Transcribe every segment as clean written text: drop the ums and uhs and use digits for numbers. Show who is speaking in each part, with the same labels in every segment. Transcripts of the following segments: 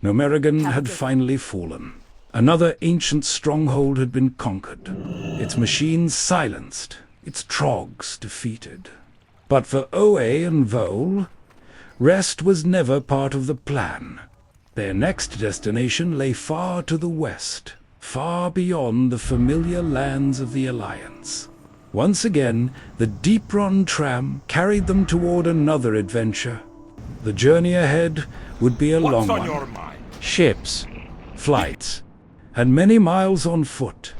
Speaker 1: Nomerigan had finally fallen. Another ancient stronghold had been conquered, its machines silenced, its trogs defeated. But for Oe and Vol, rest was never part of the plan. Their next destination lay far to the west, far beyond the familiar lands of the Alliance. Once again, the deep-run tram carried them toward another adventure. The journey ahead would be a long one.
Speaker 2: Your mind?
Speaker 1: Ships, flights, and many miles on foot.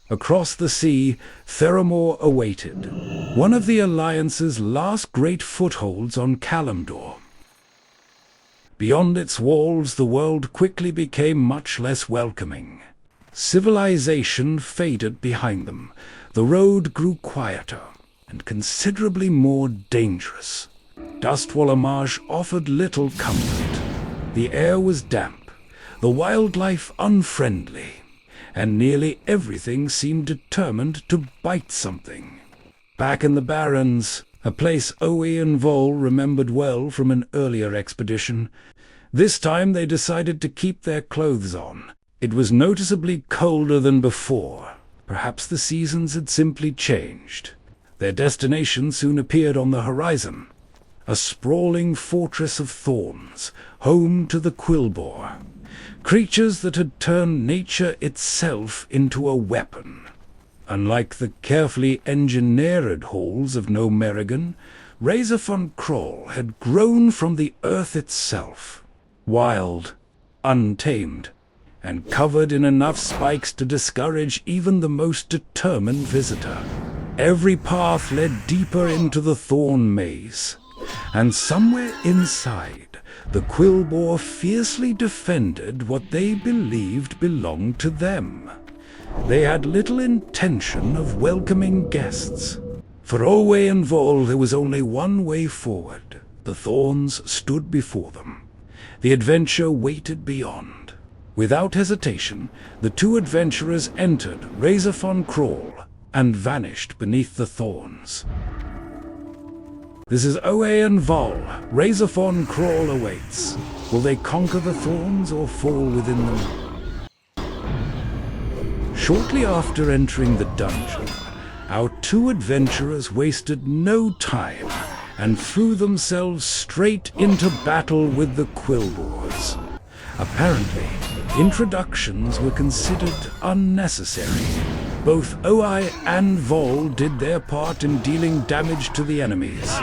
Speaker 1: Across the sea, Theramore awaited, one of the Alliance's last great footholds on Kalimdor. Beyond its walls, the world quickly became much less welcoming. Civilization faded behind them. The road grew quieter and considerably more dangerous. Dustwallow Marsh offered little comfort. The air was damp, the wildlife unfriendly, and nearly everything seemed determined to bite something. Back in the Barrens, a place Oe and Vol remembered well from an earlier expedition, this time they decided to keep their clothes on. It was noticeably colder than before. Perhaps the seasons had simply changed. Their destination soon appeared on the horizon. A sprawling fortress of thorns, home to the quilboar. Creatures that had turned nature itself into a weapon. Unlike the carefully engineered halls of Nomerigan, Razorfen Kraul had grown from the earth itself. Wild, untamed, and covered in enough spikes to discourage even the most determined visitor. Every path led deeper into the thorn maze, and somewhere inside, the quilboar fiercely defended what they believed belonged to them. They had little intention of welcoming guests. For Oe and Vol, there was only one way forward. The thorns stood before them. The adventure waited beyond. Without hesitation, the two adventurers entered Razorfen Kraul and vanished beneath the thorns. This is Oe and Vol. Razorfen Kraul awaits. Will they conquer the thorns or fall within them? Shortly after entering the dungeon, our two adventurers wasted no time and threw themselves straight into battle with the quilboars. Apparently, introductions were considered unnecessary. Both Oe and Vol did their part in dealing damage to the enemies.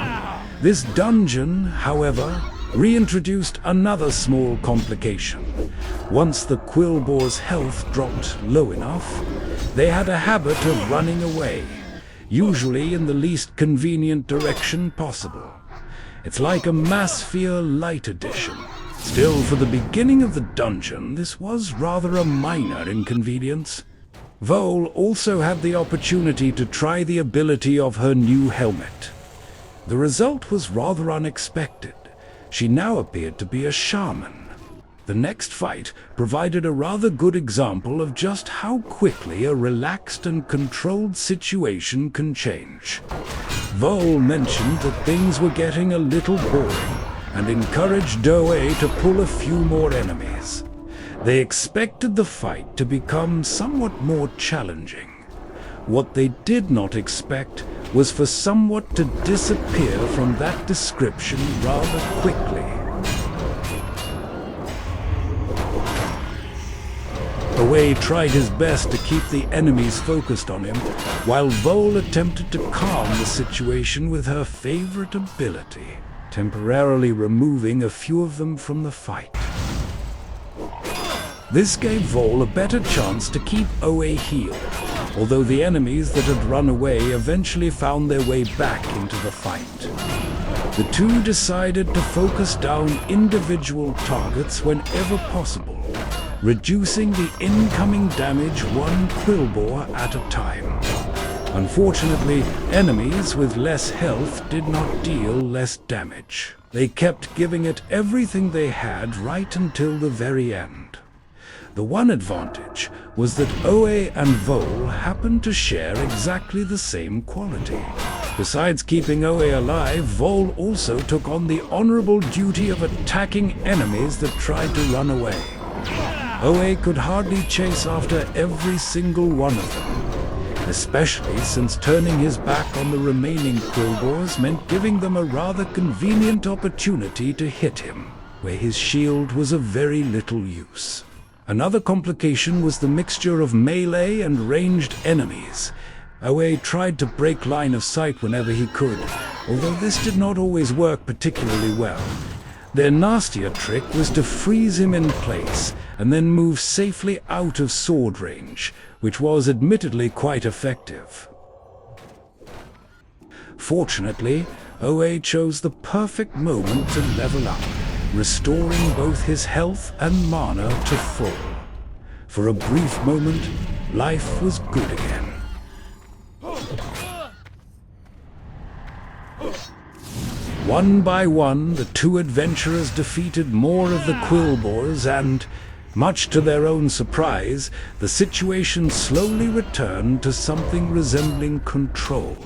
Speaker 1: This dungeon, however, reintroduced another small complication. Once the quilboars' health dropped low enough, they had a habit of running away, usually in the least convenient direction possible. It's like a mass fear light edition. Still, for the beginning of the dungeon, this was rather a minor inconvenience. Vol also had the opportunity to try the ability of her new helmet. The result was rather unexpected. She now appeared to be a shaman. The next fight provided a rather good example of just how quickly a relaxed and controlled situation can change. Vol mentioned that things were getting a little boring and encouraged Oe to pull a few more enemies. They expected the fight to become somewhat more challenging. What they did not expect was for somewhat to disappear from that description rather quickly. Oe tried his best to keep the enemies focused on him, while Vol attempted to calm the situation with her favorite ability, temporarily removing a few of them from the fight. This gave Vol a better chance to keep Oe healed, although the enemies that had run away eventually found their way back into the fight. The two decided to focus down individual targets whenever possible, reducing the incoming damage one quilboar at a time. Unfortunately, enemies with less health did not deal less damage. They kept giving it everything they had right until the very end. The one advantage was that Oe and Vol happened to share exactly the same quality. Besides keeping Oe alive, Vol also took on the honorable duty of attacking enemies that tried to run away. Oe could hardly chase after every single one of them, especially since turning his back on the remaining quilboars meant giving them a rather convenient opportunity to hit him, where his shield was of very little use. Another complication was the mixture of melee and ranged enemies. Oe tried to break line of sight whenever he could, although this did not always work particularly well. Their nastier trick was to freeze him in place and then move safely out of sword range, which was admittedly quite effective. Fortunately, Oe chose the perfect moment to level up, restoring both his health and mana to full. For a brief moment, life was good again. One by one, the two adventurers defeated more of the quilboars and, much to their own surprise, the situation slowly returned to something resembling control.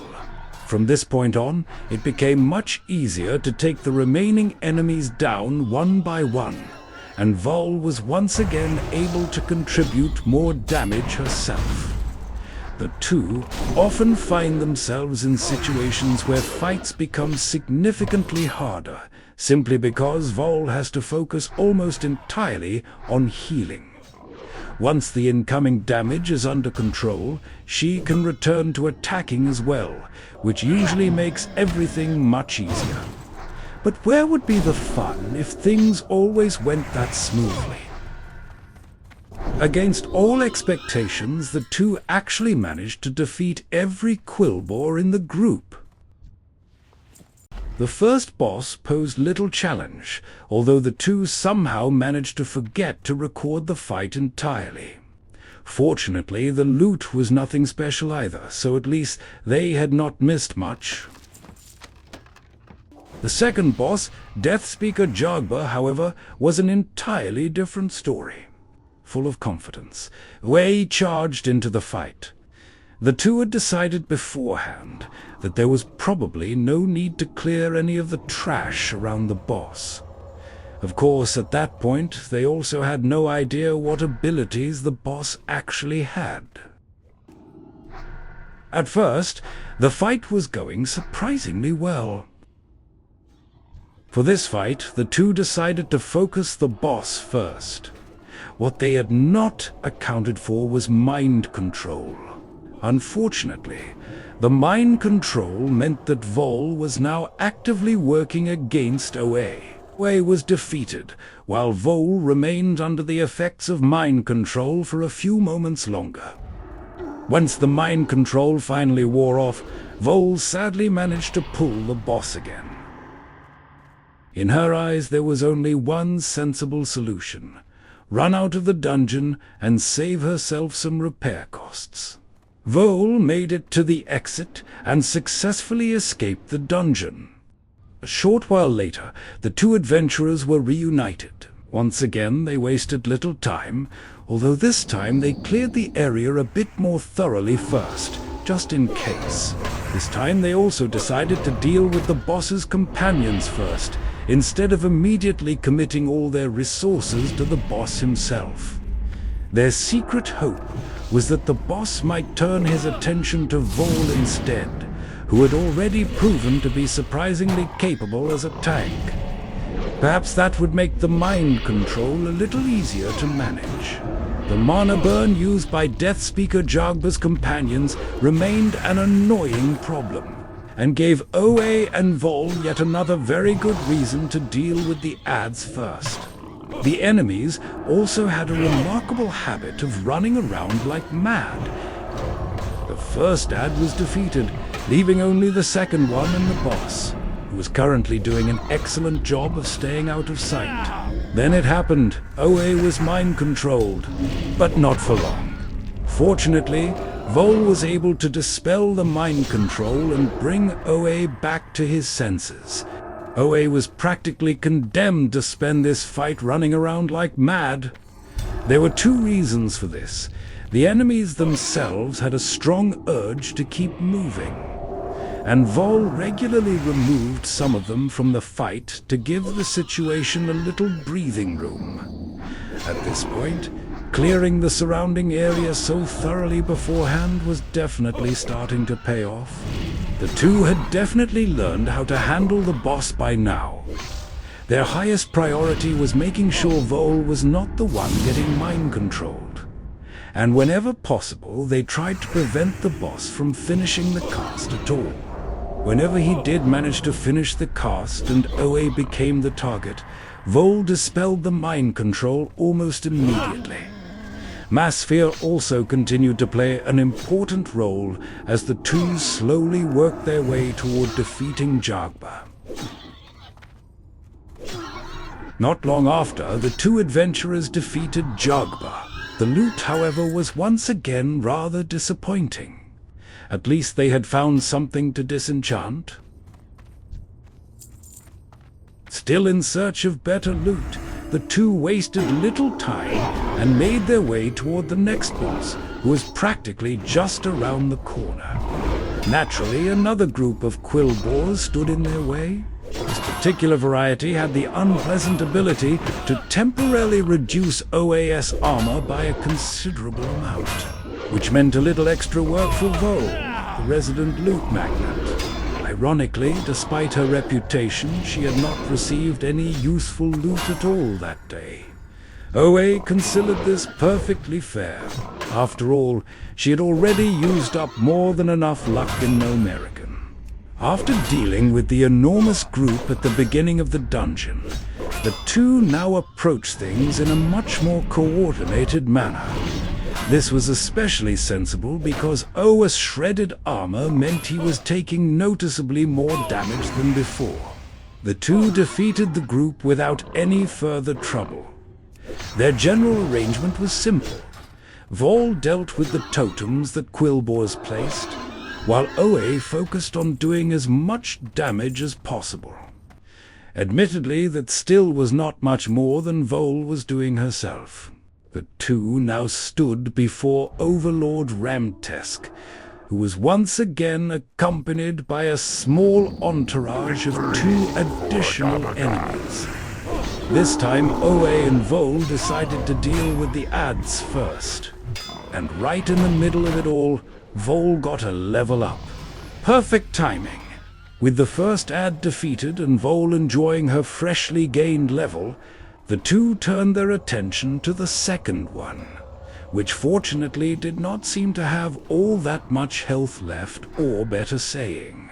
Speaker 1: From this point on, it became much easier to take the remaining enemies down one by one, and Vol was once again able to contribute more damage herself. The two often find themselves in situations where fights become significantly harder, simply because Vol has to focus almost entirely on healing. Once the incoming damage is under control, she can return to attacking as well, which usually makes everything much easier. But where would be the fun if things always went that smoothly? Against all expectations, the two actually managed to defeat every quilboar in the group. The first boss posed little challenge, although the two somehow managed to forget to record the fight entirely. Fortunately, the loot was nothing special either, so at least they had not missed much. The second boss, Death Speaker Jargba, however, was an entirely different story. Full of confidence, Wei charged into the fight. The two had decided beforehand that there was probably no need to clear any of the trash around the boss. Of course, at that point, they also had no idea what abilities the boss actually had. At first, the fight was going surprisingly well. For this fight, the two decided to focus the boss first. What they had not accounted for was mind control. Unfortunately, the mind control meant that Vol was now actively working against Oe. Oe was defeated, while Vol remained under the effects of mind control for a few moments longer. Once the mind control finally wore off, Vol sadly managed to pull the boss again. In her eyes, there was only one sensible solution: run out of the dungeon and save herself some repair costs. Vol made it to the exit and successfully escaped the dungeon. A short while later, the two adventurers were reunited. Once again, they wasted little time, although this time they cleared the area a bit more thoroughly first, just in case. This time they also decided to deal with the boss's companions first, instead of immediately committing all their resources to the boss himself. Their secret hope was that the boss might turn his attention to Vol instead, who had already proven to be surprisingly capable as a tank. Perhaps that would make the mind control a little easier to manage. The mana burn used by Death Speaker Jargba's companions remained an annoying problem, and gave Oe and Vol yet another very good reason to deal with the ads first. The enemies also had a remarkable habit of running around like mad. The first ad was defeated, leaving only the second one and the boss, who was currently doing an excellent job of staying out of sight. Then it happened. Oe was mind-controlled, but not for long. Fortunately, Vol was able to dispel the mind control and bring Oe back to his senses. Oe was practically condemned to spend this fight running around like mad. There were two reasons for this. The enemies themselves had a strong urge to keep moving, and Vol regularly removed some of them from the fight to give the situation a little breathing room. At this point, clearing the surrounding area so thoroughly beforehand was definitely starting to pay off. The two had definitely learned how to handle the boss by now. Their highest priority was making sure Vol was not the one getting mind-controlled. And whenever possible, they tried to prevent the boss from finishing the cast at all. Whenever he did manage to finish the cast and Oe became the target, Vol dispelled the mind control almost immediately. Mass fear also continued to play an important role as the two slowly worked their way toward defeating Jargba. Not long after, the two adventurers defeated Jargba. The loot, however, was once again rather disappointing. At least they had found something to disenchant. Still in search of better loot, the two wasted little time and made their way toward the next boss, who was practically just around the corner. Naturally, another group of quilboars stood in their way. This particular variety had the unpleasant ability to temporarily reduce OAS armor by a considerable amount, which meant a little extra work for Vol, the resident loot magnate. Ironically, despite her reputation, she had not received any useful loot at all that day. Oe considered this perfectly fair. After all, she had already used up more than enough luck in Nomerican. After dealing with the enormous group at the beginning of the dungeon, the two now approached things in a much more coordinated manner. This was especially sensible because Oa's shredded armor meant he was taking noticeably more damage than before. The two defeated the group without any further trouble. Their general arrangement was simple. Vol dealt with the totems that quilboars placed, while Oe focused on doing as much damage as possible. Admittedly, that still was not much more than Vol was doing herself. The two now stood before Overlord Ramtusk, who was once again accompanied by a small entourage of two additional enemies. This time, Oe and Vol decided to deal with the ads first. And right in the middle of it all, Vol got a level up. Perfect timing. With the first ad defeated and Vol enjoying her freshly gained level, the two turned their attention to the second one, which fortunately did not seem to have all that much health left, or better saying,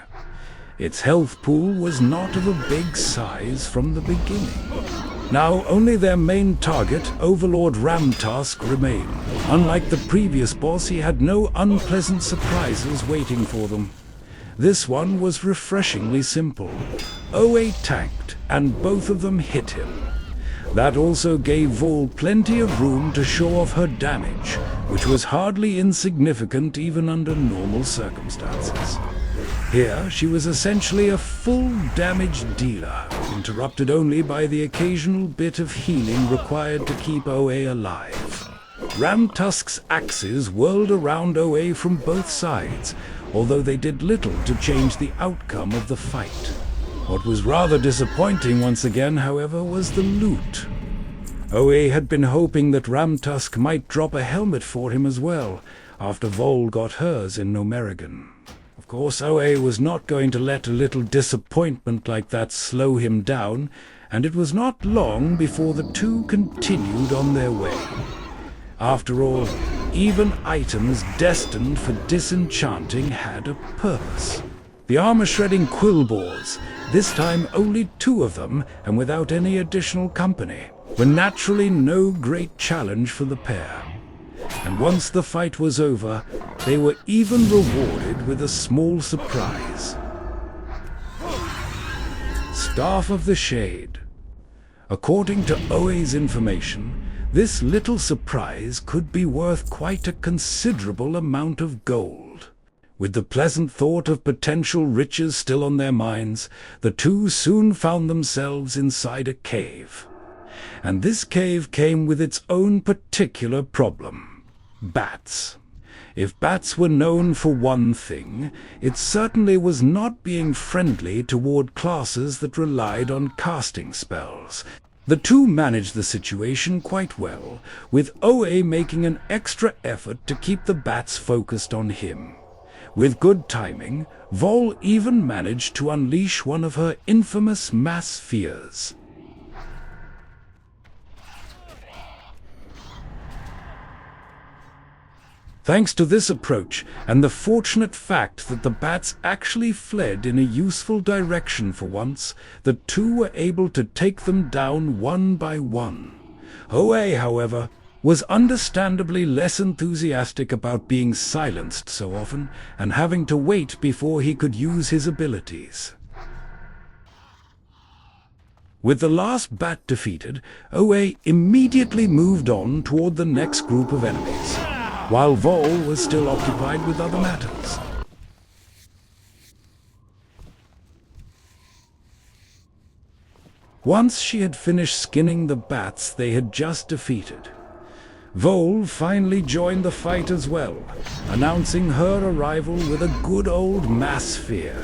Speaker 1: its health pool was not of a big size from the beginning. Now only their main target, Overlord Ramtusk, remained. Unlike the previous boss, he had no unpleasant surprises waiting for them. This one was refreshingly simple. Oe tanked, and both of them hit him. That also gave Vol plenty of room to show off her damage, which was hardly insignificant even under normal circumstances. Here, she was essentially a full damage dealer, interrupted only by the occasional bit of healing required to keep Oe alive. Ramtusk's axes whirled around Oe from both sides, although they did little to change the outcome of the fight. What was rather disappointing once again, however, was the loot. Oe had been hoping that Ramtusk might drop a helmet for him as well, after Vol got hers in Nomerican. Of course, Oe was not going to let a little disappointment like that slow him down, and it was not long before the two continued on their way. After all, even items destined for disenchanting had a purpose. The armor-shredding quilboars, this time only two of them and without any additional company, were naturally no great challenge for the pair. And once the fight was over, they were even rewarded with a small surprise. Staff of the Shade. According to Oe's information, this little surprise could be worth quite a considerable amount of gold. With the pleasant thought of potential riches still on their minds, the two soon found themselves inside a cave. And this cave came with its own particular problem: bats. If bats were known for one thing, it certainly was not being friendly toward classes that relied on casting spells. The two managed the situation quite well, with Oe making an extra effort to keep the bats focused on him. With good timing, Vol even managed to unleash one of her infamous mass spheres. Thanks to this approach, and the fortunate fact that the bats actually fled in a useful direction for once, the two were able to take them down one by one. Oe, however, was understandably less enthusiastic about being silenced so often, and having to wait before he could use his abilities. With the last bat defeated, Oe immediately moved on toward the next group of enemies, while Vol was still occupied with other matters. Once she had finished skinning the bats they had just defeated, Vol finally joined the fight as well, announcing her arrival with a good old mass sphere.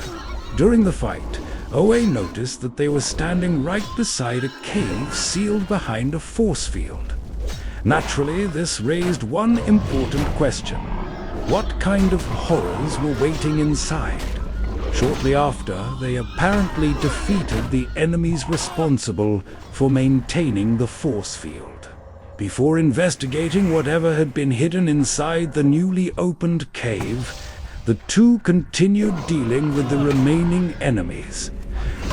Speaker 1: During the fight, Oe noticed that they were standing right beside a cave sealed behind a force field. Naturally, this raised one important question. What kind of horrors were waiting inside? Shortly after, they apparently defeated the enemies responsible for maintaining the force field. Before investigating whatever had been hidden inside the newly opened cave, the two continued dealing with the remaining enemies.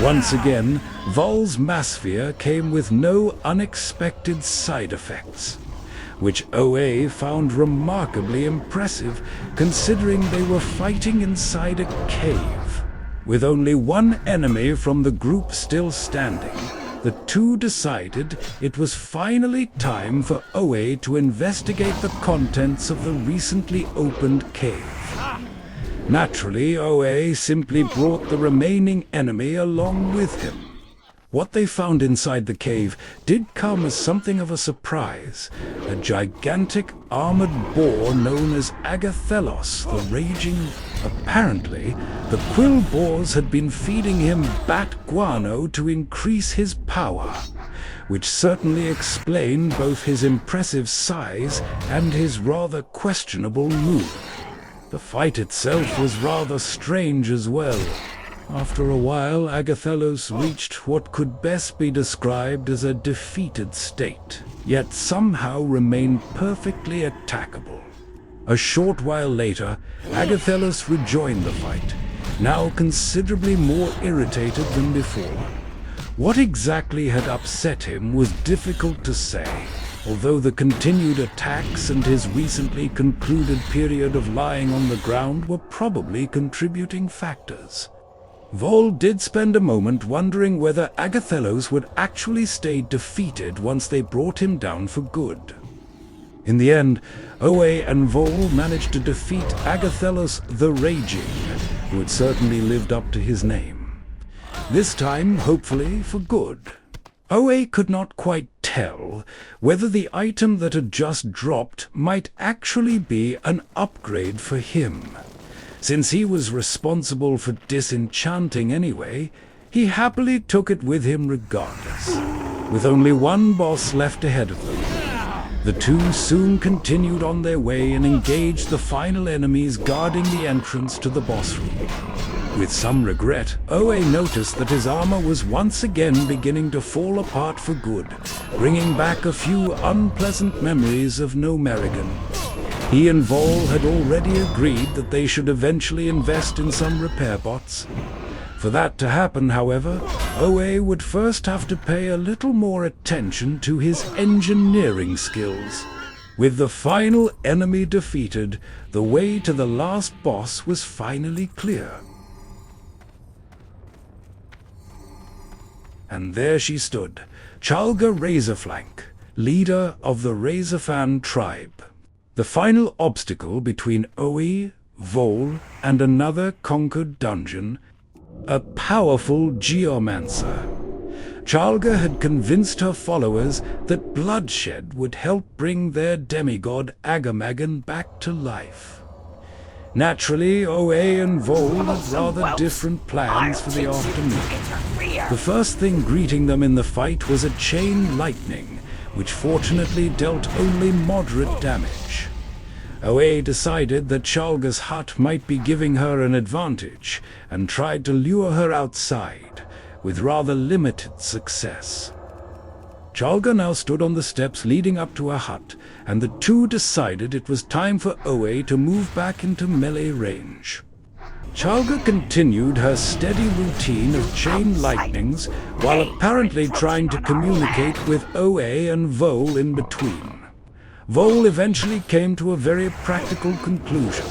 Speaker 1: Once again, Vol's mass sphere came with no unexpected side effects, which Oe found remarkably impressive considering they were fighting inside a cave. With only one enemy from the group still standing, the two decided it was finally time for Oe to investigate the contents of the recently opened cave. Naturally, Oe simply brought the remaining enemy along with him. What they found inside the cave did come as something of a surprise. A gigantic armored boar known as Agathelos the Raging. Apparently, the quilboars had been feeding him bat guano to increase his power, which certainly explained both his impressive size and his rather questionable mood. The fight itself was rather strange as well. After a while, Agathelos reached what could best be described as a defeated state, yet somehow remained perfectly attackable. A short while later, Agathelos rejoined the fight, now considerably more irritated than before. What exactly had upset him was difficult to say, although the continued attacks and his recently concluded period of lying on the ground were probably contributing factors. Vol did spend a moment wondering whether Agathelos would actually stay defeated once they brought him down for good. In the end, Oe and Vol managed to defeat Agathelos the Raging, who had certainly lived up to his name. This time, hopefully, for good. Oe could not quite tell whether the item that had just dropped might actually be an upgrade for him. Since he was responsible for disenchanting anyway, he happily took it with him regardless. With only one boss left ahead of them, the two soon continued on their way and engaged the final enemies guarding the entrance to the boss room. With some regret, Oe noticed that his armor was once again beginning to fall apart for good, bringing back a few unpleasant memories of Nomerigan. He and Vol had already agreed that they should eventually invest in some repair bots. For that to happen, however, Oe would first have to pay a little more attention to his engineering skills. With the final enemy defeated, the way to the last boss was finally clear. And there she stood, Jargba Razorflank, leader of the Razorfen tribe. The final obstacle between Oe, Vol, and another conquered dungeon, a powerful geomancer. Jargba had convinced her followers that bloodshed would help bring their demigod Agamaggan back to life. Naturally, Oe and Vol had rather different plans for the afternoon. The first thing greeting them in the fight was a chain lightning, which fortunately dealt only moderate damage. Oe decided that Jargba's hut might be giving her an advantage, and tried to lure her outside, with rather limited success. Jargba now stood on the steps leading up to her hut, and the two decided it was time for Oe to move back into melee range. Jargba continued her steady routine of chain lightnings, while apparently trying to communicate with Oe and Vol in between. Vol eventually came to a very practical conclusion.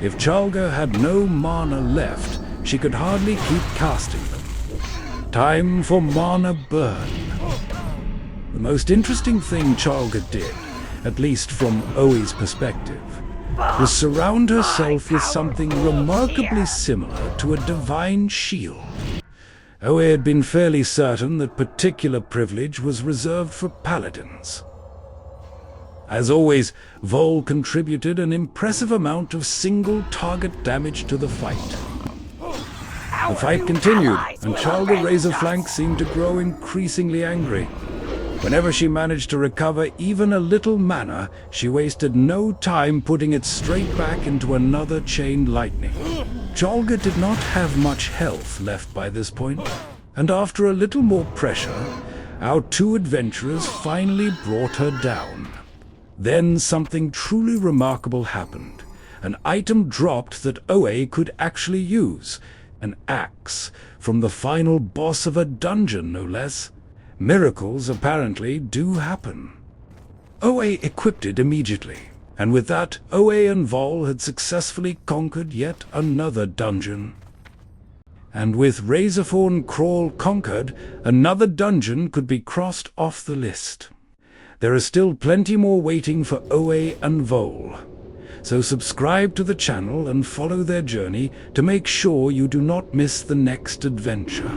Speaker 1: If Jargba had no mana left, she could hardly keep casting them. Time for mana burn. The most interesting thing Jargba did, at least from Oe's perspective, was surround herself with something remarkably similar to a divine shield. Oe had been fairly certain that particular privilege was reserved for paladins. As always, Vol contributed an impressive amount of single-target damage to the fight. The fight continued, and Jargba Razorflank seemed to grow increasingly angry. Whenever she managed to recover even a little mana, she wasted no time putting it straight back into another chain lightning. Jargba did not have much health left by this point, and after a little more pressure, our two adventurers finally brought her down. Then something truly remarkable happened. An item dropped that Oe could actually use. An axe, from the final boss of a dungeon, no less. Miracles apparently do happen. Oe equipped it immediately, and with that, Oe and Vol had successfully conquered yet another dungeon. And with Razorfen Kraul conquered, another dungeon could be crossed off the list. There are still plenty more waiting for Oe and Vol. So subscribe to the channel and follow their journey to make sure you do not miss the next adventure.